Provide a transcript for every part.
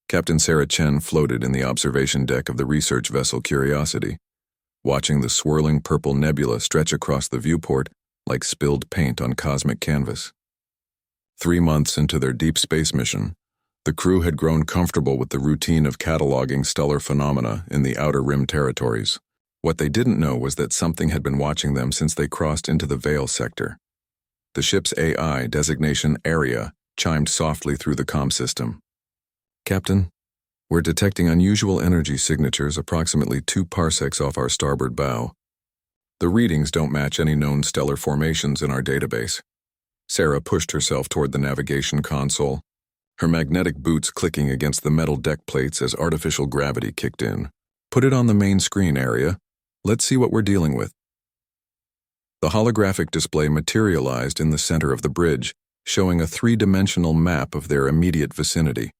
Captain Sarah Chen floated in the observation deck of the research vessel Curiosity, watching the swirling purple nebula stretch across the viewport like spilled paint on cosmic canvas. 3 months into their deep space mission, the crew had grown comfortable with the routine of cataloging stellar phenomena in the outer rim territories. What they didn't know was that something had been watching them since they crossed into the Veil sector. The ship's AI designation Area chimed softly through the comm system. "Captain, we're detecting unusual energy signatures approximately 2 parsecs off our starboard bow. The readings don't match any known stellar formations in our database." Sarah pushed herself toward the navigation console, her magnetic boots clicking against the metal deck plates as artificial gravity kicked in. "Put it on the main screen, Area. Let's see what we're dealing with." The holographic display materialized in the center of the bridge, showing a 3-dimensional map of their immediate vicinity.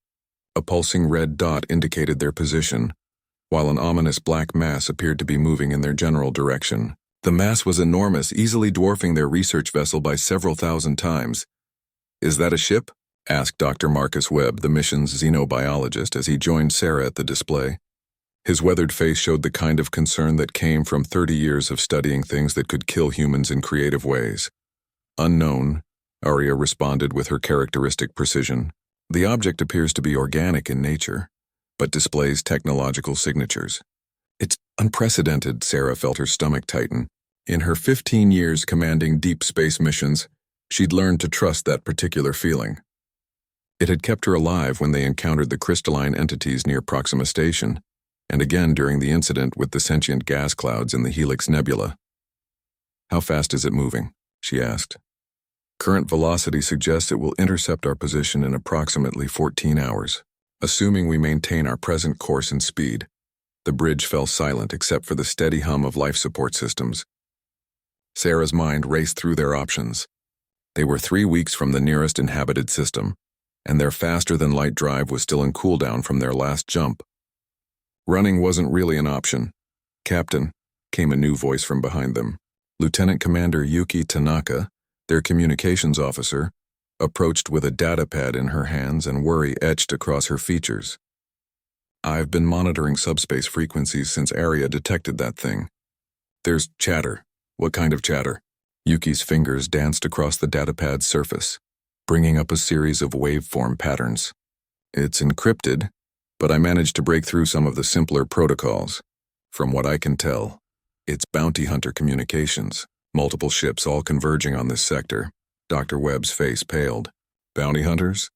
A pulsing red dot indicated their position, while an ominous black mass appeared to be moving in their general direction. The mass was enormous, easily dwarfing their research vessel by several thousand times. "Is that a ship?" asked Dr. Marcus Webb, the mission's xenobiologist, as he joined Sarah at the display. His weathered face showed the kind of concern that came from 30 years of studying things that could kill humans in creative ways. "Unknown," Arya responded with her characteristic precision. "The object appears to be organic in nature, but displays technological signatures." "It's unprecedented," Sarah felt her stomach tighten. In her 15 years commanding deep space missions, she'd learned to trust that particular feeling. It had kept her alive when they encountered the crystalline entities near Proxima Station, and again during the incident with the sentient gas clouds in the Helix Nebula. "How fast is it moving?" she asked. "Current velocity suggests it will intercept our position in approximately 14 hours, assuming we maintain our present course and speed." The bridge fell silent except for the steady hum of life support systems. Sarah's mind raced through their options. They were 3 weeks from the nearest inhabited system, and their faster-than-light drive was still in cooldown from their last jump. Running wasn't really an option. "Captain," came a new voice from behind them. Lieutenant Commander Yuki Tanaka, their communications officer, approached with a datapad in her hands and worry etched across her features. "I've been monitoring subspace frequencies since Arya detected that thing. There's chatter." "What kind of chatter?" Yuki's fingers danced across the datapad's surface, bringing up a series of waveform patterns. "It's encrypted, but I managed to break through some of the simpler protocols. From what I can tell, it's bounty hunter communications, multiple ships all converging on this sector." Dr. Webb's face paled. "Bounty hunters?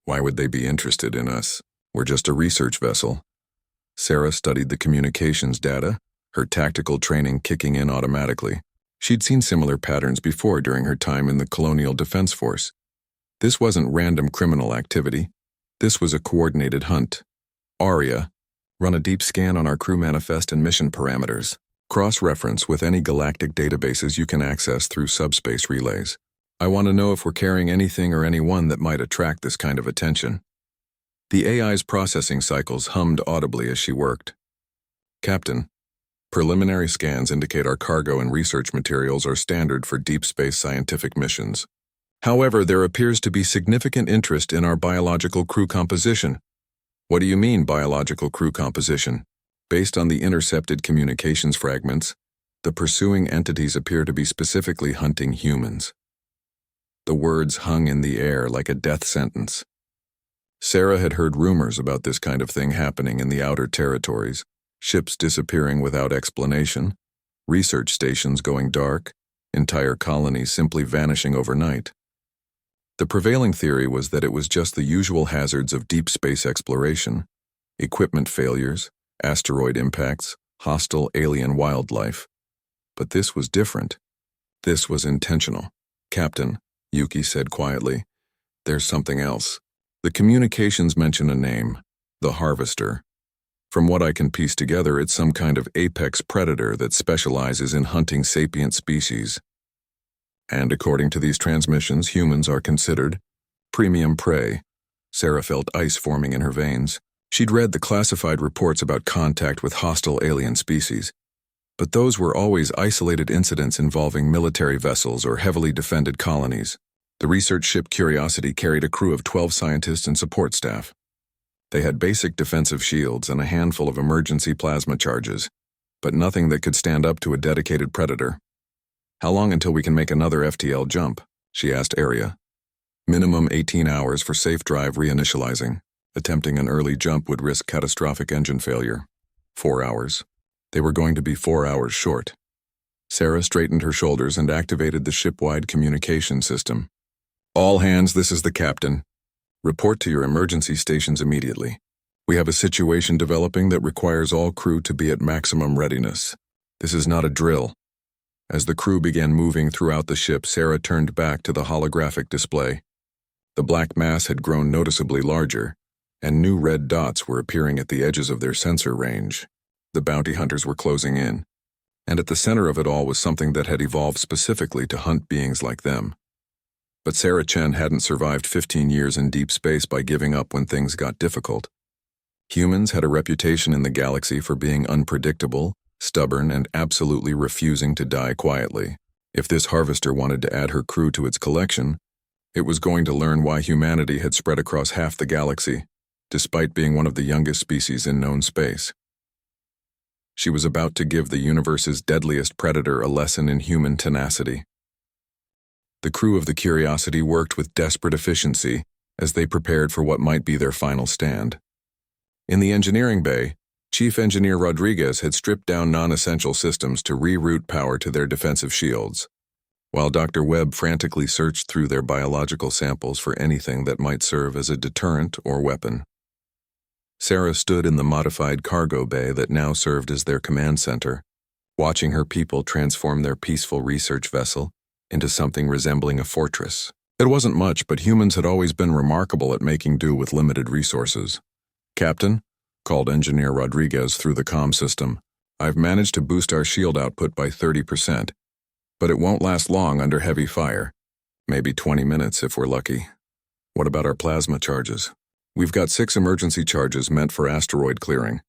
Why would they be interested in us? We're just a research vessel." Sarah studied the communications data, her tactical training kicking in automatically. She'd seen similar patterns before during her time in the Colonial Defense Force. This wasn't random criminal activity. This was a coordinated hunt. "Arya, run a deep scan on our crew manifest and mission parameters. Cross-reference with any galactic databases you can access through subspace relays. I want to know if we're carrying anything or anyone that might attract this kind of attention." The AI's processing cycles hummed audibly as she worked. "Captain, preliminary scans indicate our cargo and research materials are standard for deep space scientific missions. However, there appears to be significant interest in our biological crew composition." "What do you mean, biological crew composition?" "Based on the intercepted communications fragments, the pursuing entities appear to be specifically hunting humans." The words hung in the air like a death sentence. Sarah had heard rumors about this kind of thing happening in the outer territories, ships disappearing without explanation, research stations going dark, entire colonies simply vanishing overnight. The prevailing theory was that it was just the usual hazards of deep space exploration: equipment failures, asteroid impacts, hostile alien wildlife. But this was different. This was intentional. "Captain," Yuki said quietly, "there's something else. The communications mention a name, the Harvester. From what I can piece together, it's some kind of apex predator that specializes in hunting sapient species. And according to these transmissions, humans are considered premium prey." Sarah felt ice forming in her veins. She'd read the classified reports about contact with hostile alien species, but those were always isolated incidents involving military vessels or heavily defended colonies. The research ship Curiosity carried a crew of 12 scientists and support staff. They had basic defensive shields and a handful of emergency plasma charges, but nothing that could stand up to a dedicated predator. "How long until we can make another FTL jump?" she asked Arya. "Minimum 18 hours for safe drive reinitializing. Attempting an early jump would risk catastrophic engine failure. 4 hours. They were going to be 4 hours short." Sarah straightened her shoulders and activated the ship-wide communication system. "All hands, this is the captain. Report to your emergency stations immediately. We have a situation developing that requires all crew to be at maximum readiness. This is not a drill." As the crew began moving throughout the ship, Sarah turned back to the holographic display. The black mass had grown noticeably larger, and new red dots were appearing at the edges of their sensor range. The bounty hunters were closing in, and at the center of it all was something that had evolved specifically to hunt beings like them. But Sarah Chen hadn't survived 15 years in deep space by giving up when things got difficult. Humans had a reputation in the galaxy for being unpredictable, stubborn, and absolutely refusing to die quietly. If this harvester wanted to add her crew to its collection, it was going to learn why humanity had spread across half the galaxy, despite being one of the youngest species in known space. She was about to give the universe's deadliest predator a lesson in human tenacity. The crew of the Curiosity worked with desperate efficiency as they prepared for what might be their final stand. In the engineering bay, Chief Engineer Rodriguez had stripped down non-essential systems to reroute power to their defensive shields, while Dr. Webb frantically searched through their biological samples for anything that might serve as a deterrent or weapon. Sarah stood in the modified cargo bay that now served as their command center, watching her people transform their peaceful research vessel into something resembling a fortress. It wasn't much, but humans had always been remarkable at making do with limited resources. "Captain," called Engineer Rodriguez through the comm system, "I've managed to boost our shield output by 30%, but it won't last long under heavy fire. Maybe 20 minutes if we're lucky." "What about our plasma charges?" "We've got 6 emergency charges meant for asteroid clearing.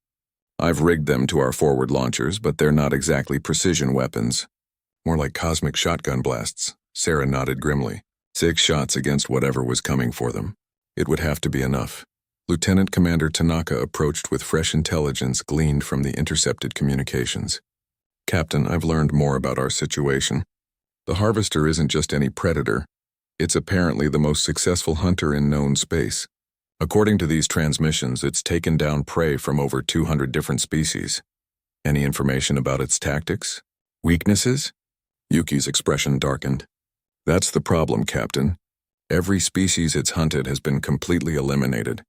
I've rigged them to our forward launchers, but they're not exactly precision weapons. More like cosmic shotgun blasts." Sarah nodded grimly. 6 shots against whatever was coming for them. It would have to be enough. Lieutenant Commander Tanaka approached with fresh intelligence gleaned from the intercepted communications. "Captain, I've learned more about our situation. The Harvester isn't just any predator. It's apparently the most successful hunter in known space. According to these transmissions, it's taken down prey from over 200 different species. Any information about its tactics? Weaknesses?" Yuki's expression darkened. "That's the problem, Captain. Every species it's hunted has been completely eliminated.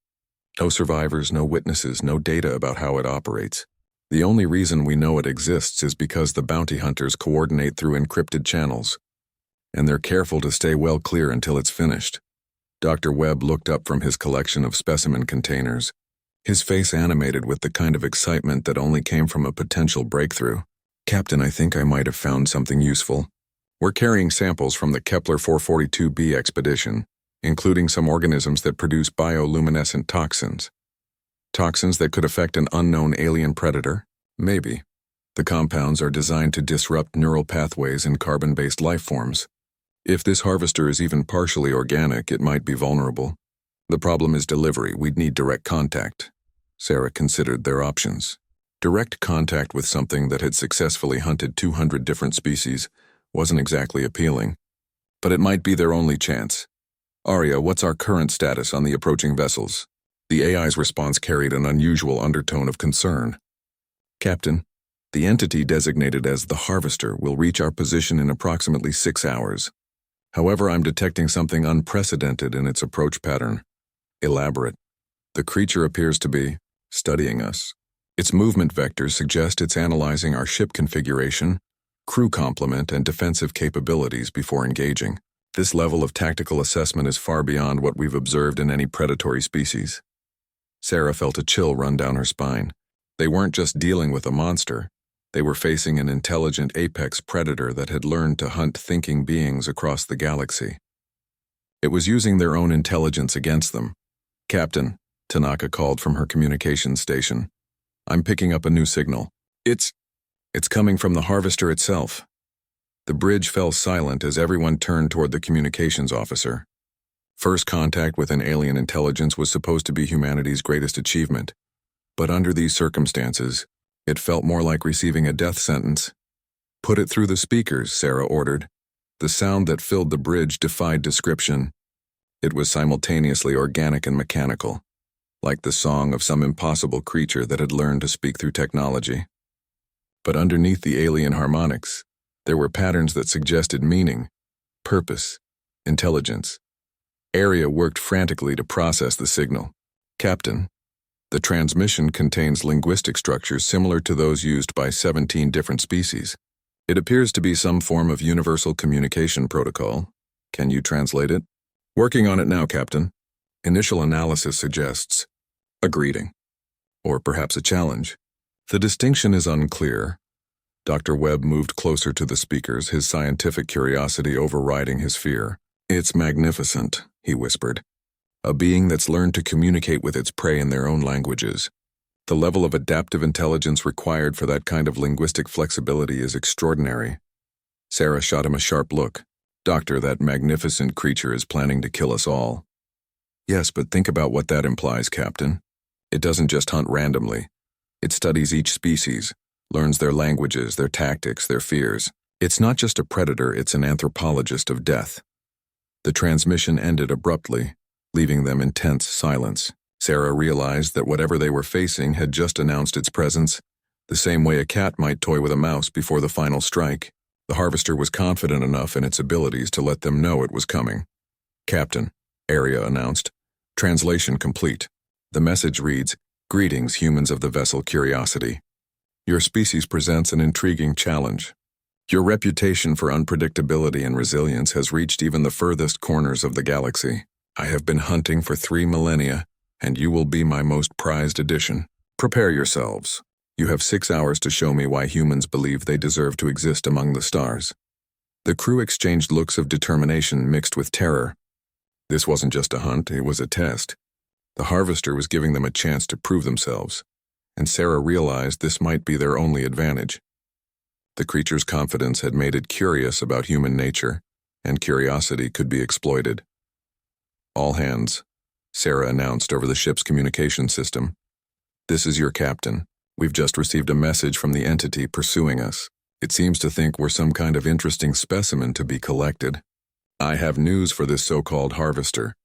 No survivors, no witnesses, no data about how it operates. The only reason we know it exists is because the bounty hunters coordinate through encrypted channels, and they're careful to stay well clear until it's finished." Dr. Webb looked up from his collection of specimen containers, his face animated with the kind of excitement that only came from a potential breakthrough. "Captain, I think I might have found something useful. We're carrying samples from the Kepler 442b expedition, including some organisms that produce bioluminescent toxins. Toxins that could affect an unknown alien predator? Maybe. The compounds are designed to disrupt neural pathways in carbon-based life forms. If this harvester is even partially organic, it might be vulnerable. The problem is delivery. We'd need direct contact." Sarah considered their options. Direct contact with something that had successfully hunted 200 different species wasn't exactly appealing, but it might be their only chance. "Arya, what's our current status on the approaching vessels?" The AI's response carried an unusual undertone of concern. "Captain, the entity designated as the Harvester will reach our position in approximately 6 hours. However, I'm detecting something unprecedented in its approach pattern. Elaborate. The creature appears to be studying us. Its movement vectors suggest it's analyzing our ship configuration, crew complement, and defensive capabilities before engaging. This level of tactical assessment is far beyond what we've observed in any predatory species." Sarah felt a chill run down her spine. They weren't just dealing with a monster. They were facing an intelligent apex predator that had learned to hunt thinking beings across the galaxy. It was using their own intelligence against them. "Captain," Tanaka called from her communications station, "I'm picking up a new signal. It's coming from the Harvester itself." The bridge fell silent as everyone turned toward the communications officer. First contact with an alien intelligence was supposed to be humanity's greatest achievement, but under these circumstances, it felt more like receiving a death sentence. "Put it through the speakers," Sarah ordered. The sound that filled the bridge defied description. It was simultaneously organic and mechanical, like the song of some impossible creature that had learned to speak through technology. But underneath the alien harmonics, there were patterns that suggested meaning, purpose, intelligence. Area worked frantically to process the signal. "Captain, the transmission contains linguistic structures similar to those used by 17 different species. It appears to be some form of universal communication protocol. Can you translate it?" "Working on it now, Captain. Initial analysis suggests a greeting, or perhaps a challenge. The distinction is unclear." Dr. Webb moved closer to the speakers, his scientific curiosity overriding his fear. "It's magnificent," he whispered. "A being that's learned to communicate with its prey in their own languages. The level of adaptive intelligence required for that kind of linguistic flexibility is extraordinary." Sarah shot him a sharp look. "Doctor, that magnificent creature is planning to kill us all." "Yes, but think about what that implies, Captain. It doesn't just hunt randomly. It studies each species, learns their languages, their tactics, their fears. It's not just a predator, it's an anthropologist of death." The transmission ended abruptly, leaving them in tense silence. Sarah realized that whatever they were facing had just announced its presence, the same way a cat might toy with a mouse before the final strike. The harvester was confident enough in its abilities to let them know it was coming. "Captain," Area announced. "Translation complete." The message reads, "Greetings, humans of the vessel Curiosity. Your species presents an intriguing challenge. Your reputation for unpredictability and resilience has reached even the furthest corners of the galaxy. I have been hunting for 3 millennia, and you will be my most prized addition. Prepare yourselves. You have 6 hours to show me why humans believe they deserve to exist among the stars." The crew exchanged looks of determination mixed with terror. This wasn't just a hunt, it was a test. The harvester was giving them a chance to prove themselves, and Sarah realized this might be their only advantage. The creature's confidence had made it curious about human nature, and curiosity could be exploited. "All hands," Sarah announced over the ship's communication system. "This is your captain. We've just received a message from the entity pursuing us. It seems to think we're some kind of interesting specimen to be collected. I have news for this so-called harvester.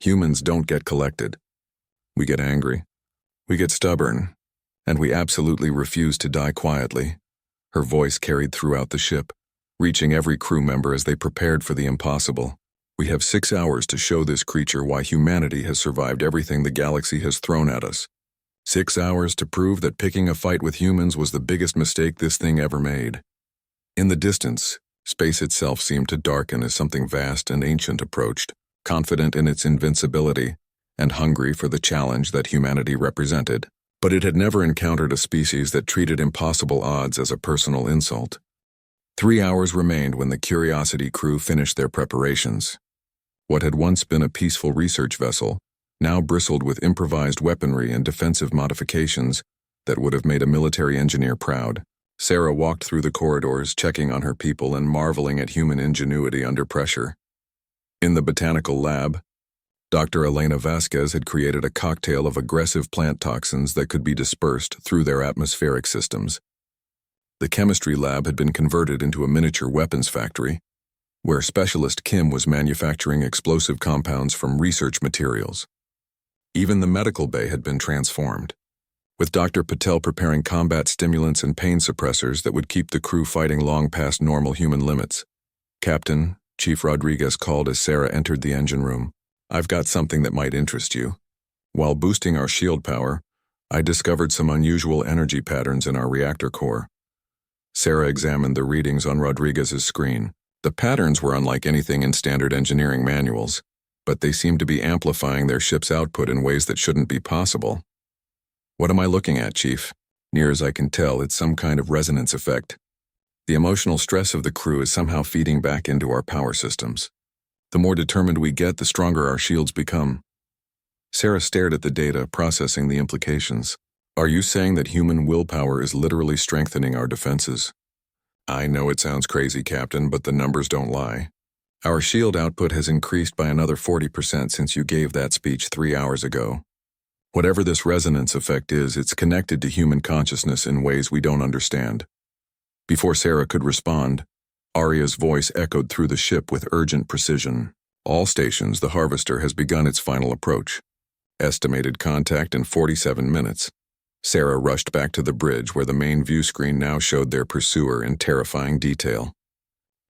Humans don't get collected. We get angry. We get stubborn. And we absolutely refuse to die quietly." Her voice carried throughout the ship, reaching every crew member as they prepared for the impossible. "We have 6 hours to show this creature why humanity has survived everything the galaxy has thrown at us. 6 hours to prove that picking a fight with humans was the biggest mistake this thing ever made." In the distance, space itself seemed to darken as something vast and ancient approached, confident in its invincibility and hungry for the challenge that humanity represented. But it had never encountered a species that treated impossible odds as a personal insult. 3 hours remained when the Curiosity crew finished their preparations. What had once been a peaceful research vessel now bristled with improvised weaponry and defensive modifications that would have made a military engineer proud. Sarah walked through the corridors, checking on her people and marveling at human ingenuity under pressure. In the botanical lab, Dr. Elena Vasquez had created a cocktail of aggressive plant toxins that could be dispersed through their atmospheric systems. The chemistry lab had been converted into a miniature weapons factory, where specialist Kim was manufacturing explosive compounds from research materials. Even the medical bay had been transformed, with Dr. Patel preparing combat stimulants and pain suppressors that would keep the crew fighting long past normal human limits. "Captain," Chief Rodriguez called as Sarah entered the engine room, "I've got something that might interest you. While boosting our shield power, I discovered some unusual energy patterns in our reactor core." Sarah examined the readings on Rodriguez's screen. The patterns were unlike anything in standard engineering manuals, but they seemed to be amplifying their ship's output in ways that shouldn't be possible. "What am I looking at, Chief?" "Near as I can tell, it's some kind of resonance effect. The emotional stress of the crew is somehow feeding back into our power systems. The more determined we get, the stronger our shields become." Sarah stared at the data, processing the implications. "Are you saying that human willpower is literally strengthening our defenses?" "I know it sounds crazy, Captain, but the numbers don't lie. Our shield output has increased by another 40% since you gave that speech 3 hours ago. Whatever this resonance effect is, it's connected to human consciousness in ways we don't understand. Before Sarah could respond, Arya's voice echoed through the ship with urgent precision. All stations, the Harvester has begun its final approach. Estimated contact in 47 minutes. Sarah rushed back to the bridge where the main view screen now showed their pursuer in terrifying detail.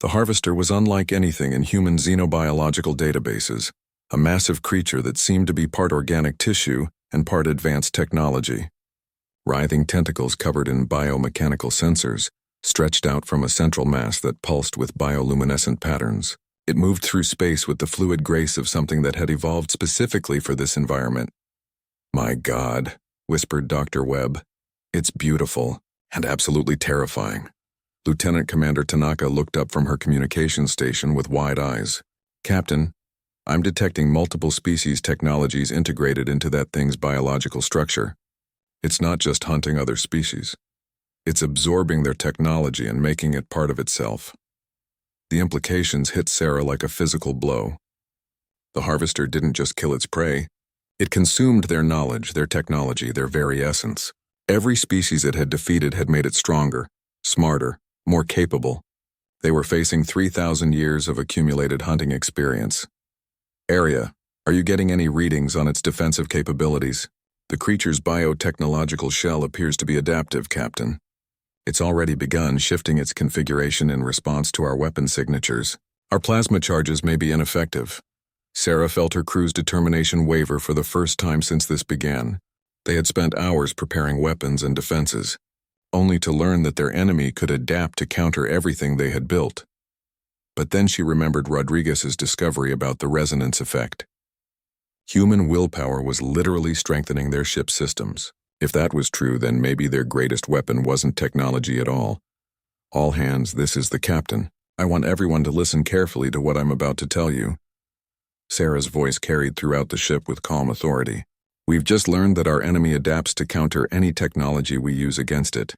The Harvester was unlike anything in human xenobiological databases, a massive creature that seemed to be part organic tissue and part advanced technology. Writhing tentacles covered in biomechanical sensors stretched out from a central mass that pulsed with bioluminescent patterns. It moved through space with the fluid grace of something that had evolved specifically for this environment. "My God," whispered Dr. Webb. "It's beautiful and absolutely terrifying." Lieutenant Commander Tanaka looked up from her communications station with wide eyes. "Captain, I'm detecting multiple species technologies integrated into that thing's biological structure. It's not just hunting other species. It's absorbing their technology and making it part of itself." The implications hit Sarah like a physical blow. The Harvester didn't just kill its prey. It consumed their knowledge, their technology, their very essence. Every species it had defeated had made it stronger, smarter, more capable. They were facing 3,000 years of accumulated hunting experience. "Area, are you getting any readings on its defensive capabilities?" "The creature's biotechnological shell appears to be adaptive, Captain. It's already begun shifting its configuration in response to our weapon signatures. Our plasma charges may be ineffective." Sarah felt her crew's determination waver for the first time since this began. They had spent hours preparing weapons and defenses, only to learn that their enemy could adapt to counter everything they had built. But then she remembered Rodriguez's discovery about the resonance effect. Human willpower was literally strengthening their ship systems. If that was true, then maybe their greatest weapon wasn't technology at all. "All hands, this is the captain. I want everyone to listen carefully to what I'm about to tell you." Sarah's voice carried throughout the ship with calm authority. "We've just learned that our enemy adapts to counter any technology we use against it.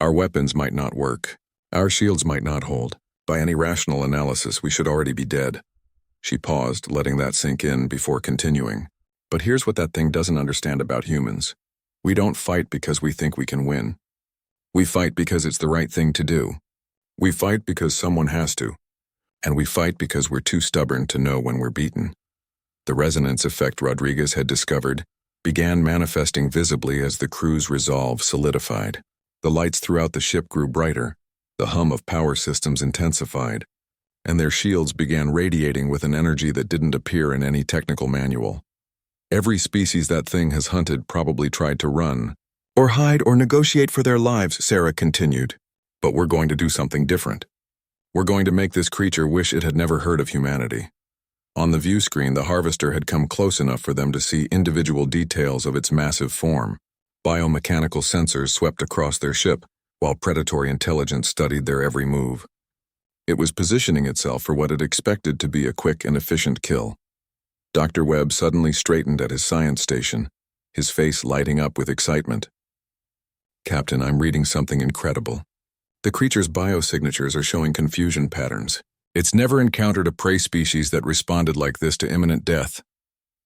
Our weapons might not work. Our shields might not hold. By any rational analysis, we should already be dead." She paused, letting that sink in before continuing. "But here's what that thing doesn't understand about humans. We don't fight because we think we can win. We fight because it's the right thing to do. We fight because someone has to. And we fight because we're too stubborn to know when we're beaten." The resonance effect Rodriguez had discovered began manifesting visibly as the crew's resolve solidified. The lights throughout the ship grew brighter, the hum of power systems intensified, and their shields began radiating with an energy that didn't appear in any technical manual. "Every species that thing has hunted probably tried to run, or hide or negotiate for their lives," Sarah continued. "But we're going to do something different. We're going to make this creature wish it had never heard of humanity." On the view screen, the Harvester had come close enough for them to see individual details of its massive form. Biomechanical sensors swept across their ship, while predatory intelligence studied their every move. It was positioning itself for what it expected to be a quick and efficient kill. Dr. Webb suddenly straightened at his science station, his face lighting up with excitement. "Captain, I'm reading something incredible. The creature's biosignatures are showing confusion patterns. It's never encountered a prey species that responded like this to imminent death."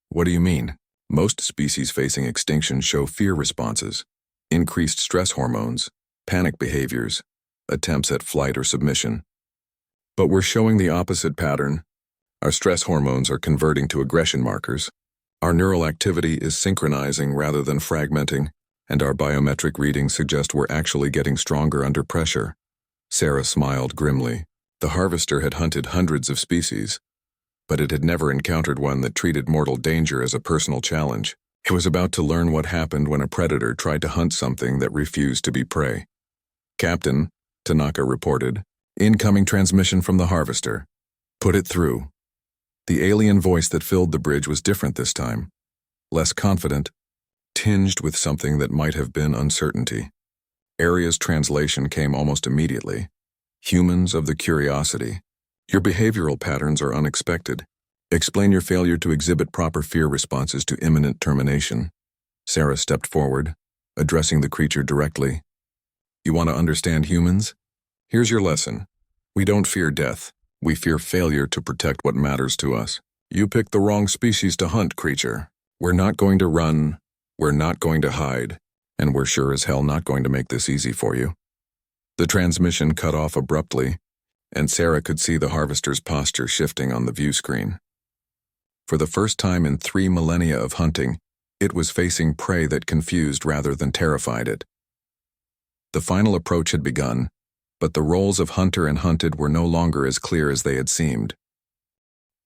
"What do you mean?" "Most species facing extinction show fear responses, increased stress hormones, panic behaviors, attempts at flight or submission. But we're showing the opposite pattern. Our stress hormones are converting to aggression markers. Our neural activity is synchronizing rather than fragmenting, and our biometric readings suggest we're actually getting stronger under pressure." Sarah smiled grimly. The Harvester had hunted hundreds of species, but it had never encountered one that treated mortal danger as a personal challenge. It was about to learn what happened when a predator tried to hunt something that refused to be prey. "Captain," Tanaka reported, "incoming transmission from the Harvester. Put it through." The alien voice that filled the bridge was different this time, less confident, tinged with something that might have been uncertainty. Aria's translation came almost immediately. "Humans of the Curiosity, your behavioral patterns are unexpected. Explain your failure to exhibit proper fear responses to imminent termination." Sarah stepped forward, addressing the creature directly. "You want to understand humans? Here's your lesson. We don't fear death. We fear failure to protect what matters to us. You picked the wrong species to hunt, creature. We're not going to run, we're not going to hide, and we're sure as hell not going to make this easy for you. The transmission cut off abruptly, and Sarah could see the harvester's posture shifting on the view screen. For the first time in 3 millennia of hunting, it was facing prey that confused rather than terrified it. The final approach had begun, but the roles of hunter and hunted were no longer as clear as they had seemed.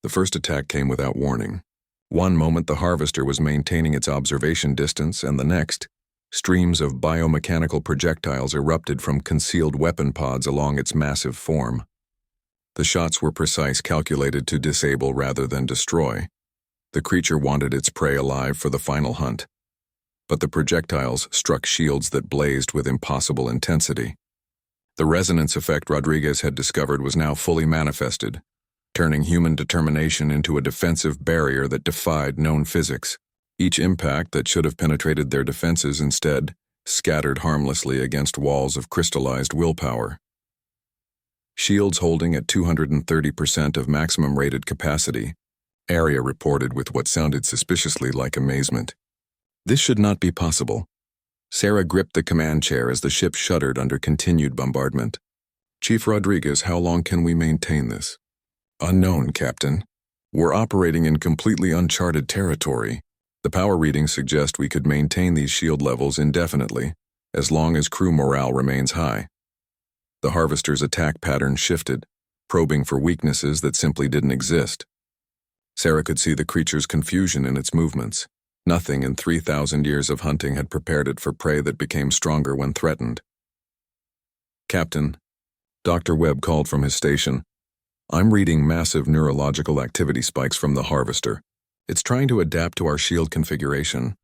The first attack came without warning. One moment the harvester was maintaining its observation distance, and the next, streams of biomechanical projectiles erupted from concealed weapon pods along its massive form. The shots were precise, calculated to disable rather than destroy. The creature wanted its prey alive for the final hunt. But the projectiles struck shields that blazed with impossible intensity. The resonance effect Rodriguez had discovered was now fully manifested, turning human determination into a defensive barrier that defied known physics. Each impact that should have penetrated their defenses instead scattered harmlessly against walls of crystallized willpower. Shields holding at 230% of maximum rated capacity, Area reported with what sounded suspiciously like amazement. This should not be possible. Sarah gripped the command chair as the ship shuddered under continued bombardment. Chief Rodriguez, how long can we maintain this? Unknown, Captain. We're operating in completely uncharted territory. The power readings suggest we could maintain these shield levels indefinitely, as long as crew morale remains high. The harvester's attack pattern shifted, probing for weaknesses that simply didn't exist. Sarah could see the creature's confusion in its movements. Nothing in 3,000 years of hunting had prepared it for prey that became stronger when threatened. Captain, Dr. Webb called from his station. I'm reading massive neurological activity spikes from the harvester. It's trying to adapt to our shield configuration,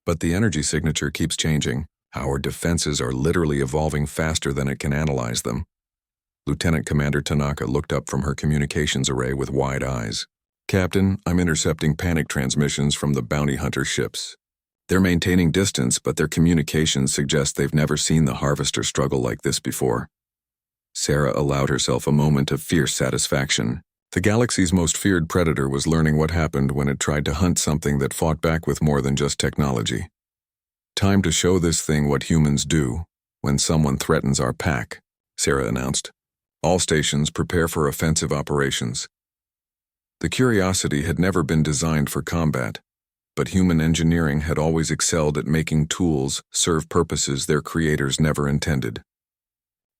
but the energy signature keeps changing. Our defenses are literally evolving faster than it can analyze them. Lieutenant Commander Tanaka looked up from her communications array with wide eyes. Captain, I'm intercepting panic transmissions from the bounty hunter ships. They're maintaining distance, but their communications suggest they've never seen the harvester struggle like this before. Sarah allowed herself a moment of fierce satisfaction. The galaxy's most feared predator was learning what happened when it tried to hunt something that fought back with more than just technology. Time to show this thing what humans do when someone threatens our pack, Sarah announced. All stations prepare for offensive operations. The Curiosity had never been designed for combat, but human engineering had always excelled at making tools serve purposes their creators never intended.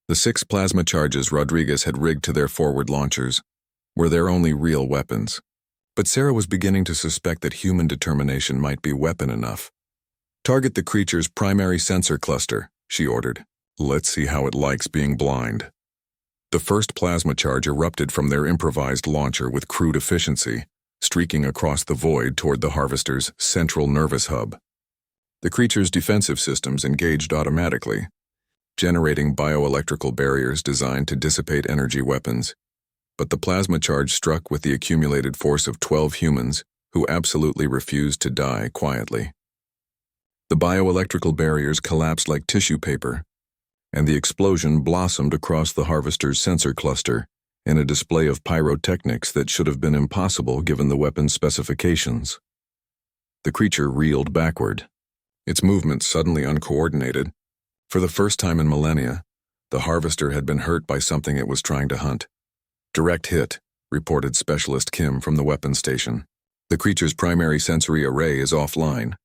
The 6 plasma charges Rodriguez had rigged to their forward launchers were their only real weapons, but Sarah was beginning to suspect that human determination might be weapon enough. Target the creature's primary sensor cluster, she ordered. Let's see how it likes being blind. The first plasma charge erupted from their improvised launcher with crude efficiency, streaking across the void toward the harvester's central nervous hub. The creature's defensive systems engaged automatically, generating bioelectrical barriers designed to dissipate energy weapons. But the plasma charge struck with the accumulated force of 12 humans who absolutely refused to die quietly. The bioelectrical barriers collapsed like tissue paper, and the explosion blossomed across the harvester's sensor cluster in a display of pyrotechnics that should have been impossible given the weapon's specifications. The creature reeled backward, its movements suddenly uncoordinated. For the first time in millennia, the harvester had been hurt by something it was trying to hunt. Direct hit, reported Specialist Kim from the weapons station. The creature's primary sensory array is offline,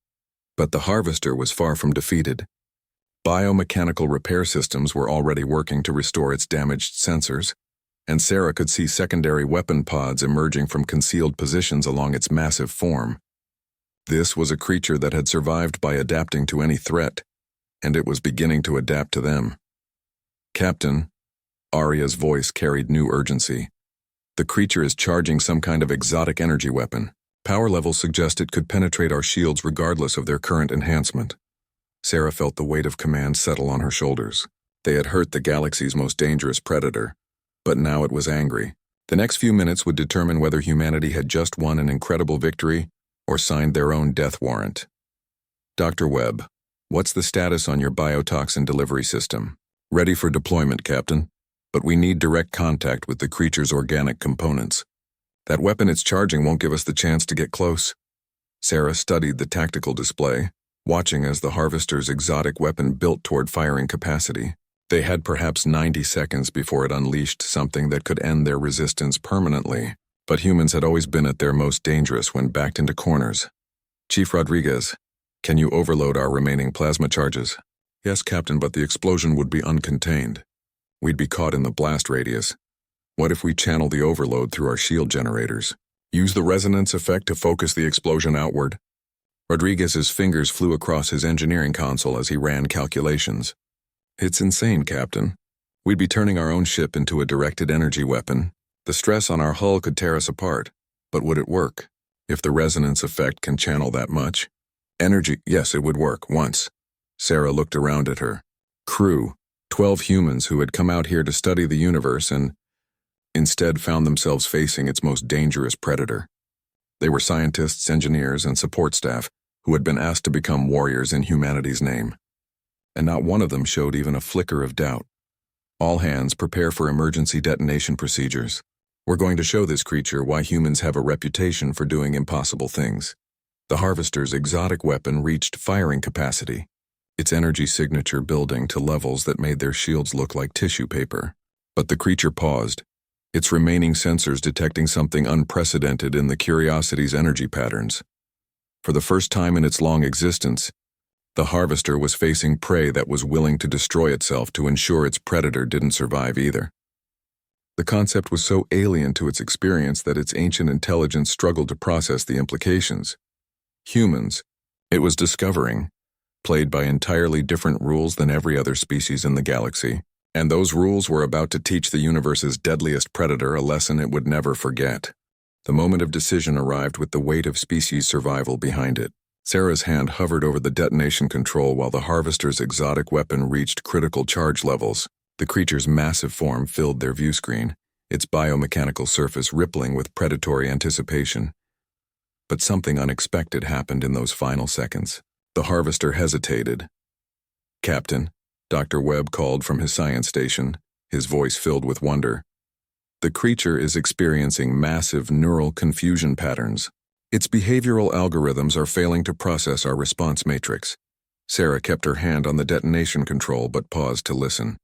but the harvester was far from defeated. Biomechanical repair systems were already working to restore its damaged sensors, and Sarah could see secondary weapon pods emerging from concealed positions along its massive form. This was a creature that had survived by adapting to any threat, and it was beginning to adapt to them. Captain, Arya's voice carried new urgency. The creature is charging some kind of exotic energy weapon. Power levels suggest it could penetrate our shields regardless of their current enhancement. Sarah felt the weight of command settle on her shoulders. They had hurt the galaxy's most dangerous predator, but now it was angry. The next few minutes would determine whether humanity had just won an incredible victory or signed their own death warrant. Dr. Webb, what's the status on your biotoxin delivery system? Ready for deployment, Captain. but we need direct contact with the creature's organic components. That weapon it's charging won't give us the chance to get close. Sarah studied the tactical display, watching as the Harvester's exotic weapon built toward firing capacity. They had perhaps 90 seconds before it unleashed something that could end their resistance permanently, but humans had always been at their most dangerous when backed into corners. Chief Rodriguez, can you overload our remaining plasma charges? Yes, Captain, but the explosion would be uncontained. We'd be caught in the blast radius. What if we channel the overload through our shield generators? Use the resonance effect to focus the explosion outward. Rodriguez's fingers flew across his engineering console as he ran calculations. It's insane, Captain. We'd be turning our own ship into a directed energy weapon. The stress on our hull could tear us apart. But would it work? If the resonance effect can channel that much? Energy, yes, it would work, once. Sarah looked around at her crew, 12 humans who had come out here to study the universe and instead found themselves facing its most dangerous predator. They were scientists, engineers, and support staff who had been asked to become warriors in humanity's name. And not one of them showed even a flicker of doubt. All hands, prepare for emergency detonation procedures. We're going to show this creature why humans have a reputation for doing impossible things. The Harvester's exotic weapon reached firing capacity, its energy signature building to levels that made their shields look like tissue paper. But the creature paused, its remaining sensors detecting something unprecedented in the Curiosity's energy patterns. For the first time in its long existence, the Harvester was facing prey that was willing to destroy itself to ensure its predator didn't survive either. The concept was so alien to its experience that its ancient intelligence struggled to process the implications. Humans, it was discovering, played by entirely different rules than every other species in the galaxy, and those rules were about to teach the universe's deadliest predator a lesson it would never forget. The moment of decision arrived with the weight of species survival behind it. Sarah's hand hovered over the detonation control while the Harvester's exotic weapon reached critical charge levels. The creature's massive form filled their view screen, its biomechanical surface rippling with predatory anticipation. But something unexpected happened in those final seconds. The Harvester hesitated. Captain, Dr. Webb called from his science station, his voice filled with wonder. The creature is experiencing massive neural confusion patterns. Its behavioral algorithms are failing to process our response matrix. Sarah kept her hand on the detonation control but paused to listen.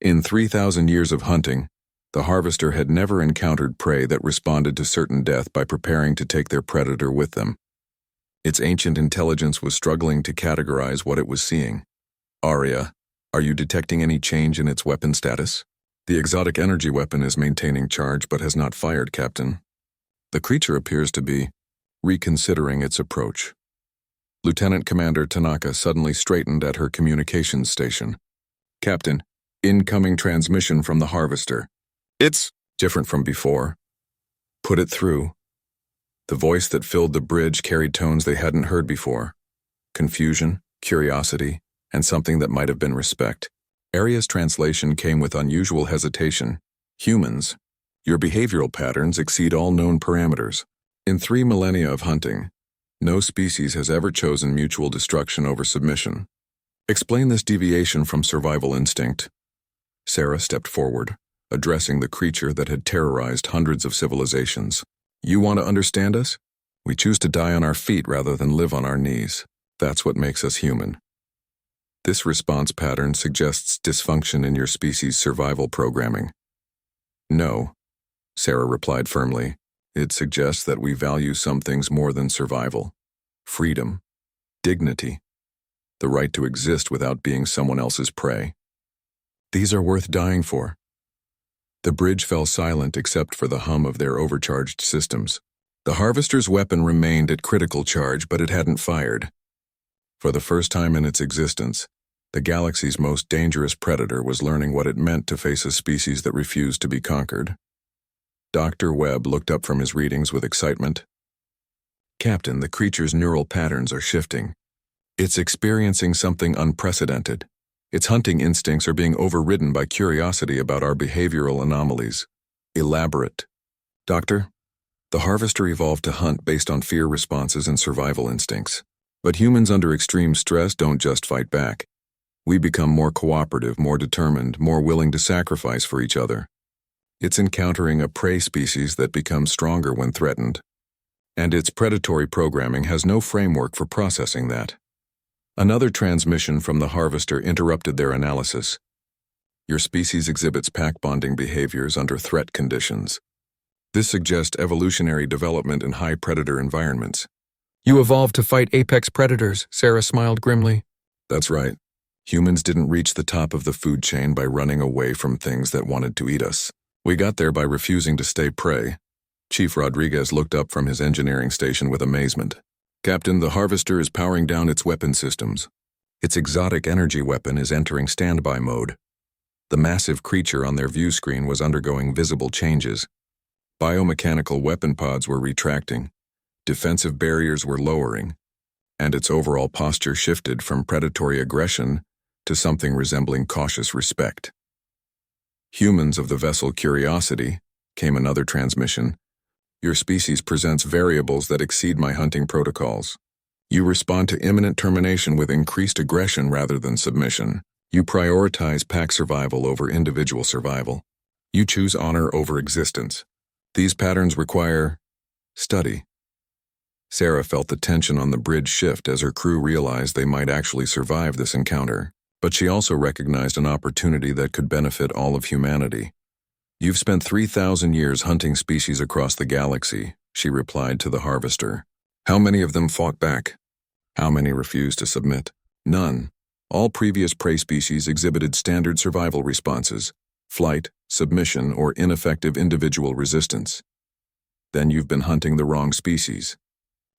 In 3,000 years of hunting, the Harvester had never encountered prey that responded to certain death by preparing to take their predator with them. Its ancient intelligence was struggling to categorize what it was seeing. Arya, are you detecting any change in its weapon status? The exotic energy weapon is maintaining charge but has not fired, Captain. The creature appears to be reconsidering its approach. Lieutenant Commander Tanaka suddenly straightened at her communications station. Captain, incoming transmission from the Harvester. It's different from before. Put it through. The voice that filled the bridge carried tones they hadn't heard before. Confusion, curiosity, and something that might have been respect. Arya's translation came with unusual hesitation. Humans, your behavioral patterns exceed all known parameters. In 3 millennia of hunting, no species has ever chosen mutual destruction over submission. Explain this deviation from survival instinct. Sarah stepped forward, addressing the creature that had terrorized hundreds of civilizations. You want to understand us? We choose to die on our feet rather than live on our knees. That's what makes us human. This response pattern suggests dysfunction in your species' survival programming. No, Sarah replied firmly. It suggests that we value some things more than survival. Freedom, dignity, the right to exist without being someone else's prey. These are worth dying for. The bridge fell silent except for the hum of their overcharged systems. The Harvester's weapon remained at critical charge, but it hadn't fired. For the first time in its existence, the galaxy's most dangerous predator was learning what it meant to face a species that refused to be conquered. Dr. Webb looked up from his readings with excitement. Captain, the creature's neural patterns are shifting. It's experiencing something unprecedented. Its hunting instincts are being overridden by curiosity about our behavioral anomalies. Elaborate. Doctor, the Harvester evolved to hunt based on fear responses and survival instincts. But humans under extreme stress don't just fight back. We become more cooperative, more determined, more willing to sacrifice for each other. It's encountering a prey species that becomes stronger when threatened, and its predatory programming has no framework for processing that. Another transmission from the harvester interrupted their analysis. Your species exhibits pack-bonding behaviors under threat conditions. This suggests evolutionary development in high predator environments. You evolved to fight apex predators, Sarah smiled grimly. That's right. Humans didn't reach the top of the food chain by running away from things that wanted to eat us. We got there by refusing to stay prey. Chief Rodriguez looked up from his engineering station with amazement. Captain, the harvester is powering down its weapon systems. Its exotic energy weapon is entering standby mode. The massive creature on their view screen was undergoing visible changes. Biomechanical weapon pods were retracting, defensive barriers were lowering, and its overall posture shifted from predatory aggression to something resembling cautious respect. Humans of the vessel Curiosity, came another transmission. Your species presents variables that exceed my hunting protocols. You respond to imminent termination with increased aggression rather than submission. You prioritize pack survival over individual survival. You choose honor over existence. These patterns require study. Sarah felt the tension on the bridge shift as her crew realized they might actually survive this encounter, but she also recognized an opportunity that could benefit all of humanity. You've spent 3,000 years hunting species across the galaxy, she replied to the harvester. How many of them fought back? How many refused to submit? None. All previous prey species exhibited standard survival responses: flight, submission, or ineffective individual resistance. Then you've been hunting the wrong species.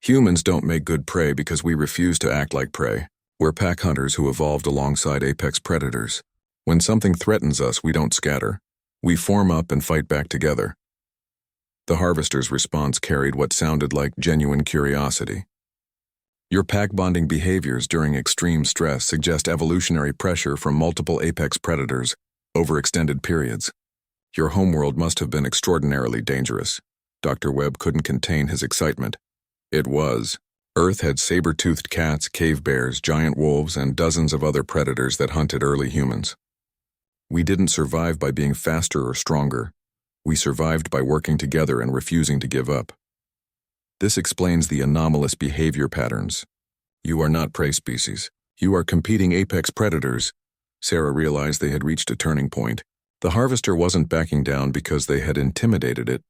Humans don't make good prey because we refuse to act like prey. We're pack hunters who evolved alongside apex predators. When something threatens us, we don't scatter. We form up and fight back together. The harvester's response carried what sounded like genuine curiosity. Your pack-bonding behaviors during extreme stress suggest evolutionary pressure from multiple apex predators over extended periods. Your homeworld must have been extraordinarily dangerous. Dr. Webb couldn't contain his excitement. It was. Earth had saber-toothed cats, cave bears, giant wolves, and dozens of other predators that hunted early humans. We didn't survive by being faster or stronger. We survived by working together and refusing to give up. This explains the anomalous behavior patterns. You are not prey species. You are competing apex predators. Sarah realized they had reached a turning point. The harvester wasn't backing down because they had intimidated it.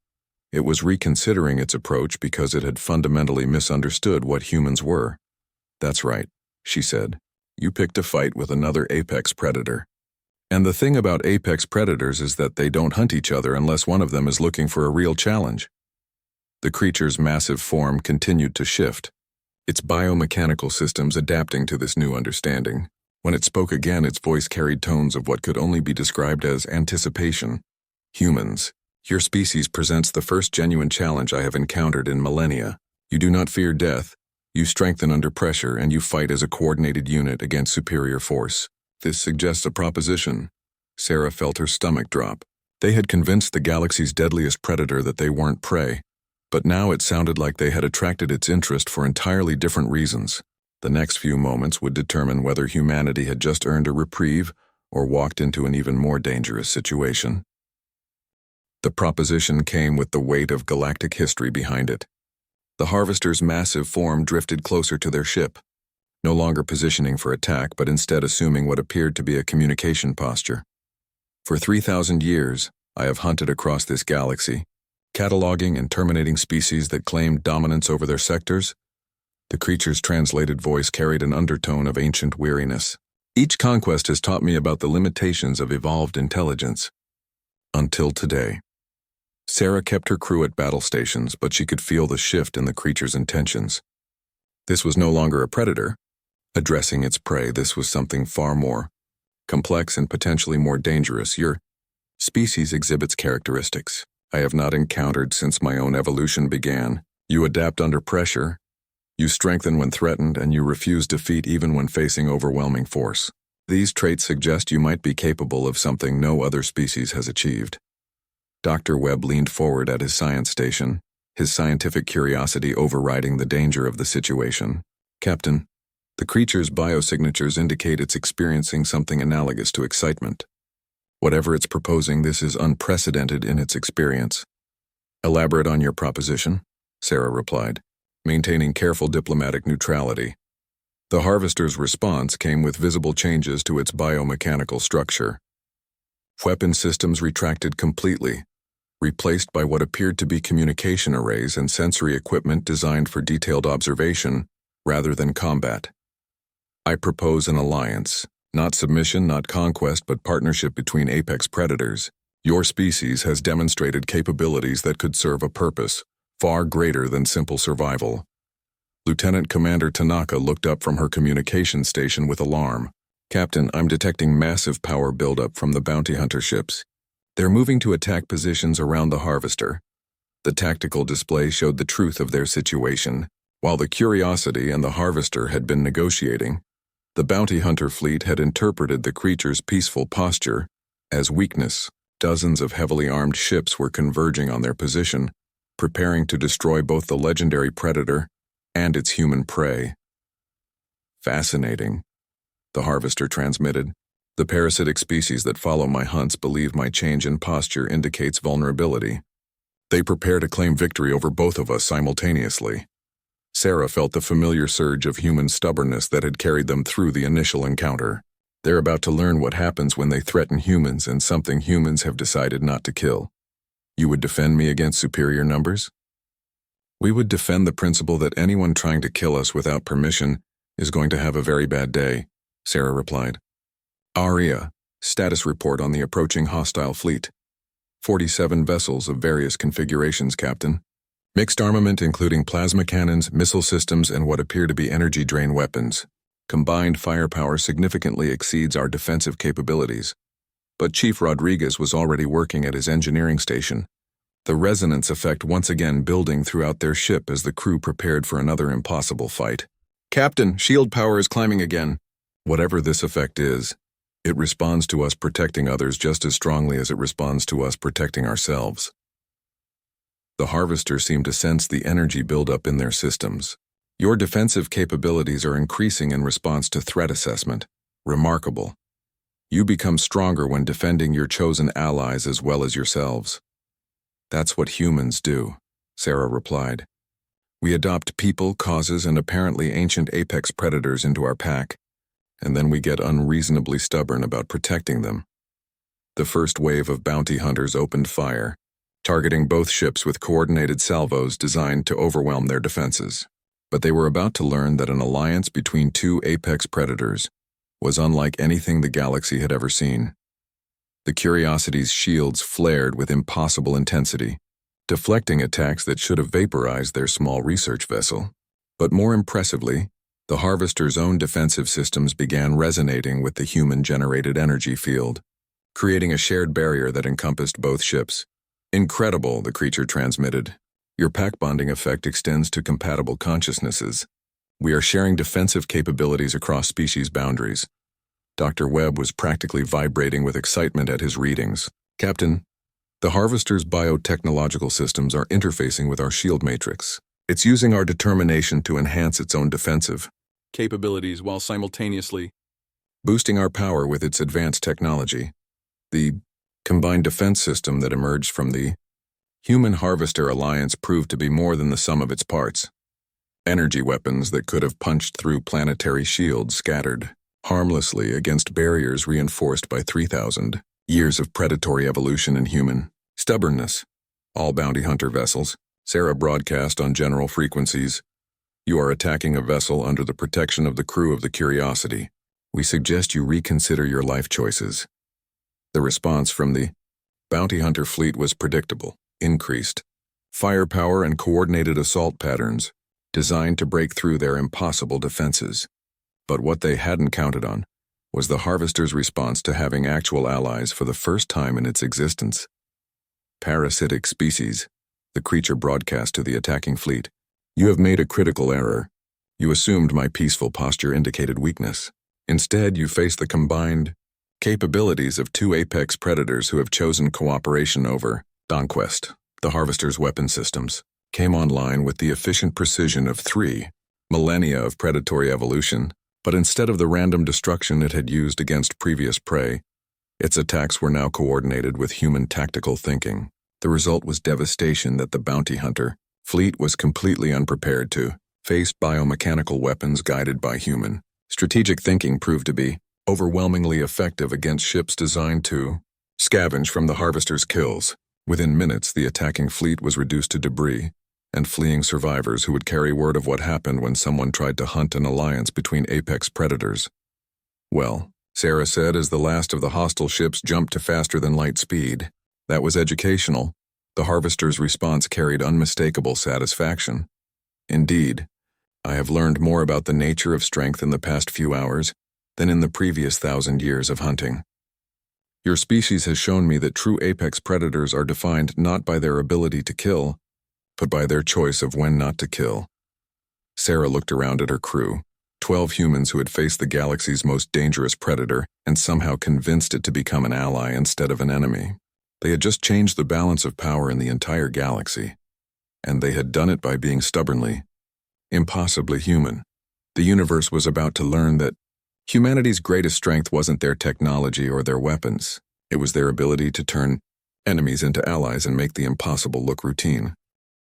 It was reconsidering its approach because it had fundamentally misunderstood what humans were. That's right, she said. You picked a fight with another apex predator. And the thing about apex predators is that they don't hunt each other unless one of them is looking for a real challenge. The creature's massive form continued to shift, its biomechanical systems adapting to this new understanding. When it spoke again, its voice carried tones of what could only be described as anticipation. Humans, your species presents the first genuine challenge I have encountered in millennia. You do not fear death, you strengthen under pressure, and you fight as a coordinated unit against superior force. This suggests a proposition. Sarah felt her stomach drop. They had convinced the galaxy's deadliest predator that they weren't prey, but now it sounded like they had attracted its interest for entirely different reasons. The next few moments would determine whether humanity had just earned a reprieve or walked into an even more dangerous situation. The proposition came with the weight of galactic history behind it. The harvester's massive form drifted closer to their ship, no longer positioning for attack, but instead assuming what appeared to be a communication posture. For 3,000 years, I have hunted across this galaxy, cataloging and terminating species that claimed dominance over their sectors. The creature's translated voice carried an undertone of ancient weariness. Each conquest has taught me about the limitations of evolved intelligence. Until today. Sarah kept her crew at battle stations, but she could feel the shift in the creature's intentions. This was no longer a predator. Addressing its prey, this was something far more complex and potentially more dangerous. Your species exhibits characteristics I have not encountered since my own evolution began. You adapt under pressure, you strengthen when threatened, and you refuse defeat even when facing overwhelming force. These traits suggest you might be capable of something no other species has achieved. Dr. Webb leaned forward at his science station, his scientific curiosity overriding the danger of the situation. Captain, The creature's biosignatures indicate it's experiencing something analogous to excitement. Whatever it's proposing, this is unprecedented in its experience. Elaborate on your proposition, Sarah replied, maintaining careful diplomatic neutrality. The harvester's response came with visible changes to its biomechanical structure. Weapon systems retracted completely, replaced by what appeared to be communication arrays and sensory equipment designed for detailed observation rather than combat. I propose an alliance, not submission, not conquest, but partnership between apex predators. Your species has demonstrated capabilities that could serve a purpose far greater than simple survival. Lieutenant Commander Tanaka looked up from her communication station with alarm. Captain, I'm detecting massive power buildup from the bounty hunter ships. They're moving to attack positions around the harvester. The tactical display showed the truth of their situation. While the Curiosity and the harvester had been negotiating, the bounty hunter fleet had interpreted the creature's peaceful posture as weakness. Dozens of heavily armed ships were converging on their position, preparing to destroy both the legendary predator and its human prey. Fascinating, the harvester transmitted. The parasitic species that follow my hunts believe my change in posture indicates vulnerability. They prepare to claim victory over both of us simultaneously. Sarah felt the familiar surge of human stubbornness that had carried them through the initial encounter. They're about to learn what happens when they threaten humans and something humans have decided not to kill. You would defend me against superior numbers? We would defend the principle that anyone trying to kill us without permission is going to have a very bad day, Sarah replied. Aria, status report on the approaching hostile fleet. 47 vessels of various configurations, Captain. Mixed armament including plasma cannons, missile systems, and what appear to be energy drain weapons. Combined firepower significantly exceeds our defensive capabilities. But Chief Rodriguez was already working at his engineering station. The resonance effect once again building throughout their ship as the crew prepared for another impossible fight. Captain, shield power is climbing again. Whatever this effect is, it responds to us protecting others just as strongly as it responds to us protecting ourselves. The harvester seemed to sense the energy buildup in their systems. Your defensive capabilities are increasing in response to threat assessment. Remarkable. You become stronger when defending your chosen allies as well as yourselves. That's what humans do, Sarah replied. We adopt people, causes, and apparently ancient apex predators into our pack, and then we get unreasonably stubborn about protecting them. The first wave of bounty hunters opened fire, targeting both ships with coordinated salvos designed to overwhelm their defenses. But they were about to learn that an alliance between two apex predators was unlike anything the galaxy had ever seen. The Curiosity's shields flared with impossible intensity, deflecting attacks that should have vaporized their small research vessel. But more impressively, the harvester's own defensive systems began resonating with the human-generated energy field, creating a shared barrier that encompassed both ships. Incredible, the creature transmitted. Your pack bonding effect extends to compatible consciousnesses. We are sharing defensive capabilities across species boundaries. Dr. Webb was practically vibrating with excitement at his readings. Captain, the harvester's biotechnological systems are interfacing with our shield matrix. It's using our determination to enhance its own defensive capabilities while simultaneously boosting our power with its advanced technology. The combined defense system that emerged from the Human Harvester Alliance proved to be more than the sum of its parts. Energy weapons that could have punched through planetary shields scattered harmlessly against barriers reinforced by 3,000 years of predatory evolution in human stubbornness. All bounty hunter vessels, Sarah broadcast on general frequencies. You are attacking a vessel under the protection of the crew of the Curiosity. We suggest you reconsider your life choices. The response from the bounty hunter fleet was predictable, increased firepower and coordinated assault patterns designed to break through their impossible defenses. But what they hadn't counted on was the harvester's response to having actual allies for the first time in its existence. Parasitic species, the creature broadcast to the attacking fleet. You have made a critical error. You assumed my peaceful posture indicated weakness. Instead, you face the combined capabilities of two apex predators who have chosen cooperation over conquest. The harvester's weapon systems came online with the efficient precision of 3 millennia of predatory evolution. But instead of the random destruction it had used against previous prey, its attacks were now coordinated with human tactical thinking. The result was devastation that the bounty hunter fleet was completely unprepared to face. Biomechanical weapons guided by human strategic thinking proved to be overwhelmingly effective against ships designed to scavenge from the harvester's kills. Within minutes, the attacking fleet was reduced to debris and fleeing survivors who would carry word of what happened when someone tried to hunt an alliance between apex predators. Well, Sarah said as the last of the hostile ships jumped to faster than light speed. That was educational. The harvester's response carried unmistakable satisfaction. Indeed, I have learned more about the nature of strength in the past few hours than in the previous 1,000 years of hunting. Your species has shown me that true apex predators are defined not by their ability to kill, but by their choice of when not to kill. Sarah looked around at her crew, 12 humans who had faced the galaxy's most dangerous predator and somehow convinced it to become an ally instead of an enemy. They had just changed the balance of power in the entire galaxy, and they had done it by being stubbornly, impossibly human. The universe was about to learn that humanity's greatest strength wasn't their technology or their weapons. It was their ability to turn enemies into allies and make the impossible look routine.